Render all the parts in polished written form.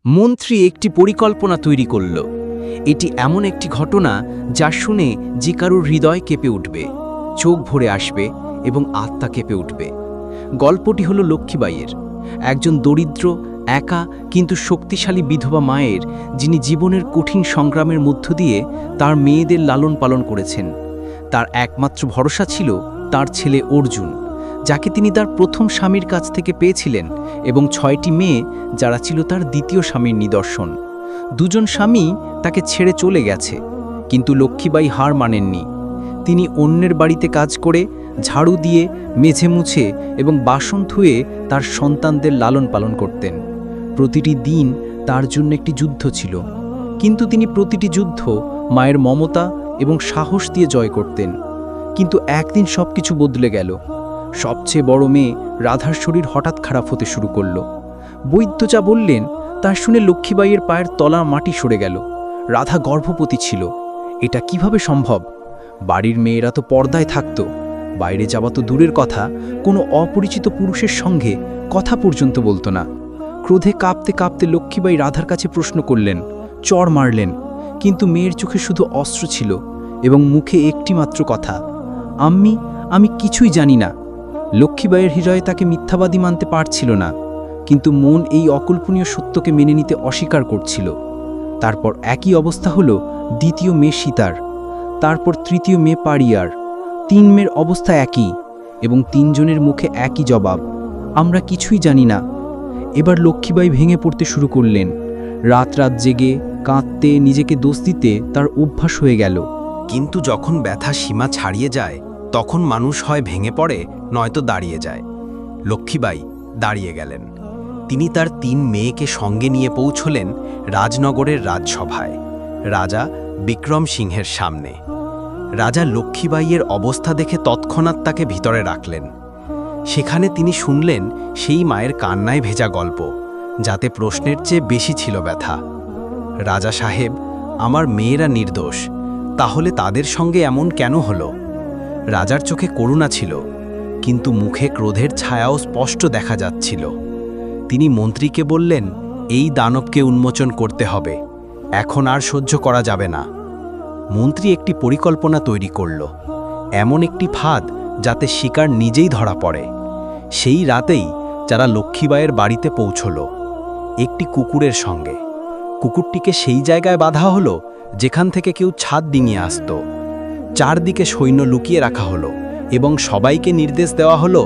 মন্ত্রী একটি পরিকল্পনা তৈরি করল। এটি এমন একটি ঘটনা যা শুনে যে কারুর হৃদয় কেঁপে উঠবে, চোখ ভরে আসবে এবং আত্মা কেঁপে উঠবে। গল্পটি হলো লক্ষ্মীবাইয়ের, একজন দরিদ্র, একা কিন্তু শক্তিশালী বিধবা মায়ের, যিনি জীবনের কঠিন সংগ্রামের মধ্য দিয়ে তার মেয়েদের লালন পালন করেছেন। তার একমাত্র ভরসা ছিল তার ছেলে অর্জুন, যাকে তিনি তার প্রথম স্বামীর কাছ থেকে পেয়েছিলেন, এবং 6টি মেয়ে যারা ছিল তার দ্বিতীয় স্বামীর নিদর্শন। দুজন স্বামী তাকে ছেড়ে চলে গেছে, কিন্তু লক্ষ্মীবাই হার মানেননি। তিনি অন্যের বাড়িতে কাজ করে, ঝাড়ু দিয়ে, মেঝে মুছে এবং বাসন ধুয়ে তার সন্তানদের লালন পালন করতেন। প্রতিটি দিন তার জন্য একটি যুদ্ধ ছিল, কিন্তু তিনি প্রতিটি যুদ্ধ মায়ের মমতা এবং সাহস দিয়ে জয় করতেন। কিন্তু একদিন সবকিছু বদলে গেল। সবচেয়ে বড় মেয়ে রাধার শরীর হঠাৎ খারাপ হতে শুরু করল। বৈদ্য যা বললেন তা শুনে লক্ষ্মীবাইয়ের পায়ের তলা মাটি সরে গেল। রাধা গর্ভবতী ছিল। এটা কিভাবে সম্ভব? বাড়ির মেয়েরা তো পর্দায় থাকত, বাইরে যাওয়া তো দূরের কথা, কোনো অপরিচিত পুরুষের সঙ্গে কথা পর্যন্ত বলতো না। ক্রোধে কাঁপতে কাঁপতে লক্ষ্মীবাই রাধার কাছে প্রশ্ন করলেন, চড় মারলেন, কিন্তু মেয়ের চোখে শুধু অস্ত্র ছিল এবং মুখে একটি মাত্র কথা, আম্মি, আমি কিছুই জানি না। লক্ষ্মীবাইয়ের হৃদয়ে তাকে মিথ্যাবাদী মানতে পারছিল না, কিন্তু মন এই অকল্পনীয় সত্যকে মেনে নিতে অস্বীকার করছিল। তারপর একই অবস্থা হলো দ্বিতীয় মেয়ে সীতার, তারপর তৃতীয় মেয়ে পাড়িয়ার। 3 মেয়ের অবস্থা একই, এবং 3 জনের মুখে একই জবাব, আমরা কিছুই জানি না। এবার লক্ষ্মীবাই ভেঙে পড়তে শুরু করলেন। রাত রাত জেগে কাঁদতে, নিজেকে দোষ দিতে তার অভ্যাস হয়ে গেল। কিন্তু যখন ব্যথা সীমা ছাড়িয়ে যায়, তখন মানুষ হয় ভেঙে পড়ে, নয়তো দাঁড়িয়ে যায়। লক্ষ্মীবাই দাঁড়িয়ে গেলেন। তিনি তার 3 মেয়েকে সঙ্গে নিয়ে পৌঁছলেন রাজনগরের রাজসভায়, রাজা বিক্রম সিংহের সামনে। রাজা লক্ষ্মীবাইয়ের অবস্থা দেখে তৎক্ষণাৎ তাকে ভিতরে রাখলেন। সেখানে তিনি শুনলেন সেই মায়ের কান্নায় ভেজা গল্প, যাতে প্রশ্নের চেয়ে বেশি ছিল ব্যথা। রাজা সাহেব, আমার মেয়েরা নির্দোষ, তাহলে তাদের সঙ্গে এমন কেন হলো? রাজার চোখে করুণা ছিল, কিন্তু মুখে ক্রোধের ছায়াও স্পষ্ট দেখা যাচ্ছিল। তিনি মন্ত্রীকে বললেন, এই দানবকে উন্মোচন করতে হবে, এখন আর সহ্য করা যাবে না। মন্ত্রী একটি পরিকল্পনা তৈরি করল, এমন একটি ফাঁদ যাতে শিকার নিজেই ধরা পড়ে। সেই রাতেই যারা লক্ষ্মীবাইয়ের বাড়িতে পৌঁছল, একটি কুকুরের সঙ্গে। কুকুরটিকে সেই জায়গায় বাঁধা হলো যেখান থেকে কেউ ছাদ ডিঙিয়ে আসত। চারদিকে সৈন্য লুকিয়ে রাখা হলো এবং সবাইকে নির্দেশ দেওয়া হলো,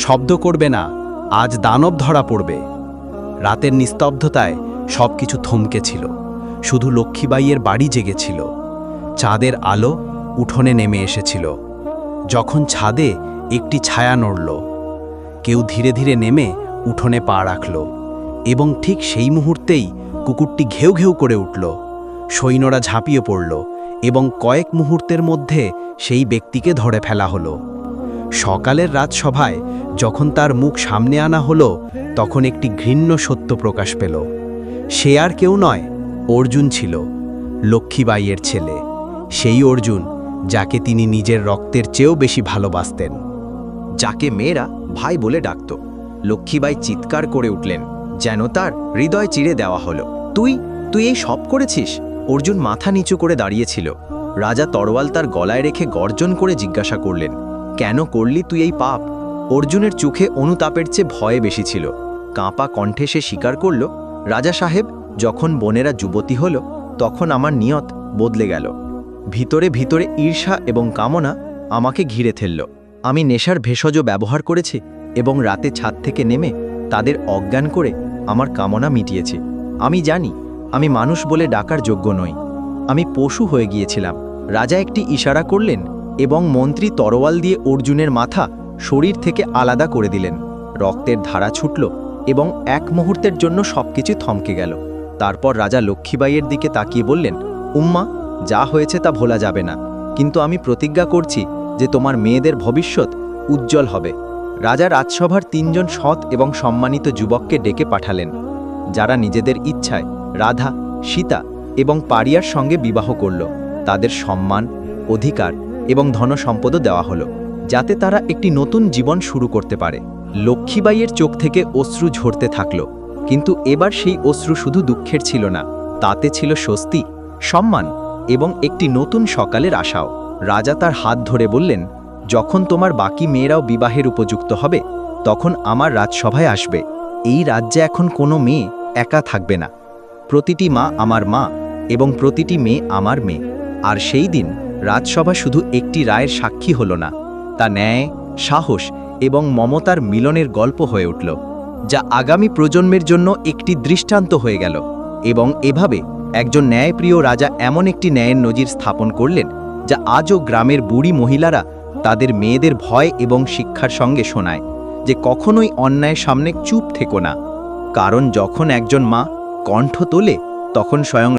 শব্দ করবে না, আজ দানব ধরা পড়বে। রাতের নিস্তব্ধতায় সবকিছু থমকে ছিল, শুধু লক্ষ্মীবাইয়ের বাড়ি জেগেছিল। চাঁদের আলো উঠোনে নেমে এসেছিল। যখন ছাদে একটি ছায়া নড়ল, কেউ ধীরে ধীরে নেমে উঠোনে পা রাখল, এবং ঠিক সেই মুহূর্তেই কুকুরটি ঘেউ ঘেউ করে উঠল। সৈন্যরা ঝাঁপিয়ে পড়ল এবং কয়েক মুহূর্তের মধ্যে সেই ব্যক্তিকে ধরে ফেলা হলো। সকালের রাজসভায় যখন তার মুখ সামনে আনা হলো, তখন একটি ঘৃণ্য সত্য প্রকাশ পেল। সে আর কেউ নয়, অর্জুন ছিল, লক্ষ্মীবাইয়ের ছেলে। সেই অর্জুন যাকে তিনি নিজের রক্তের চেয়েও বেশি ভালোবাসতেন, যাকে মেয়েরা ভাই বলে ডাকত। লক্ষ্মীবাই চিৎকার করে উঠলেন, যেন তার হৃদয় চিরে দেওয়া হলো। তুই তুই এই সব করেছিস? অর্জুন মাথা নিচু করে দাঁড়িয়েছিল। রাজা তরোয়াল তার গলায় রেখে গর্জন করে জিজ্ঞাসা করলেন, কেন করলি তুই এই পাপ? অর্জুনের চোখে অনুতাপের চেয়ে ভয়ে বেশি ছিল। কাঁপা কণ্ঠে সে স্বীকার করল, রাজা সাহেব, যখন বোনেরা যুবতী হল, তখন আমার নিয়ত বদলে গেল। ভিতরে ভিতরে ঈর্ষা এবং কামনা আমাকে ঘিরে ফেলল। আমি নেশার ভেষজ ব্যবহার করেছি এবং রাতে ছাদ থেকে নেমে তাদের অজ্ঞান করে আমার কামনা মিটিয়েছি। আমি জানি আমি মানুষ বলে ডাকার যোগ্য নই, আমি পশু হয়ে গিয়েছিলাম। রাজা একটি ইশারা করলেন এবং মন্ত্রী তরোয়াল দিয়ে অর্জুনের মাথা শরীর থেকে আলাদা করে দিলেন। রক্তের ধারা ছুটল এবং এক মুহূর্তের জন্য সবকিছু থমকে গেল। তারপর রাজা লক্ষ্মীবাইয়ের দিকে তাকিয়ে বললেন, উম্মা, যা হয়েছে তা ভোলা যাবে না, কিন্তু আমি প্রতিজ্ঞা করছি যে তোমার মেয়েদের ভবিষ্যৎ উজ্জ্বল হবে। রাজা রাজসভার 3 জন সৎ এবং সম্মানিত যুবককে ডেকে পাঠালেন, যারা নিজেদের ইচ্ছায় রাধা, সীতা এবং পাড়িয়ার সঙ্গে বিবাহ করল। তাদের সম্মান, অধিকার এবং ধনসম্পদও দেওয়া হলো, যাতে তারা একটি নতুন জীবন শুরু করতে পারে। লক্ষ্মীবাইয়ের চোখ থেকে অশ্রু ঝরতে থাকল। কিন্তু এবার সেই অশ্রু শুধু দুঃখের ছিল না, তাতে ছিল স্বস্তি, সম্মান এবং একটি নতুন সকালের আশাও। রাজা তার হাত ধরে বললেন, যখন তোমার বাকি মেয়েরাও বিবাহের উপযুক্ত হবে, তখন আমার রাজসভায় আসবে। এই রাজ্যে এখন কোনো মেয়ে একা থাকবে না। প্রতিটি মা আমার মা এবং প্রতিটি মেয়ে আমার মেয়ে। আর সেই দিন রাজসভা শুধু একটি রায়ের সাক্ষী হল না, তা ন্যায়, সাহস এবং মমতার মিলনের গল্প হয়ে উঠল, যা আগামী প্রজন্মের জন্য একটি দৃষ্টান্ত হয়ে গেল। এবং এভাবে একজন ন্যায়প্রিয় রাজা এমন একটি ন্যায়ের নজির স্থাপন করলেন, যা আজও গ্রামের বুড়ি মহিলারা তাদের মেয়েদের ভয় এবং শিক্ষার সঙ্গে শোনায় যে কখনোই অন্যায়ের সামনে চুপ থেকো না, কারণ যখন একজন মা কণ্ঠ তোলে তখন স্বয়ং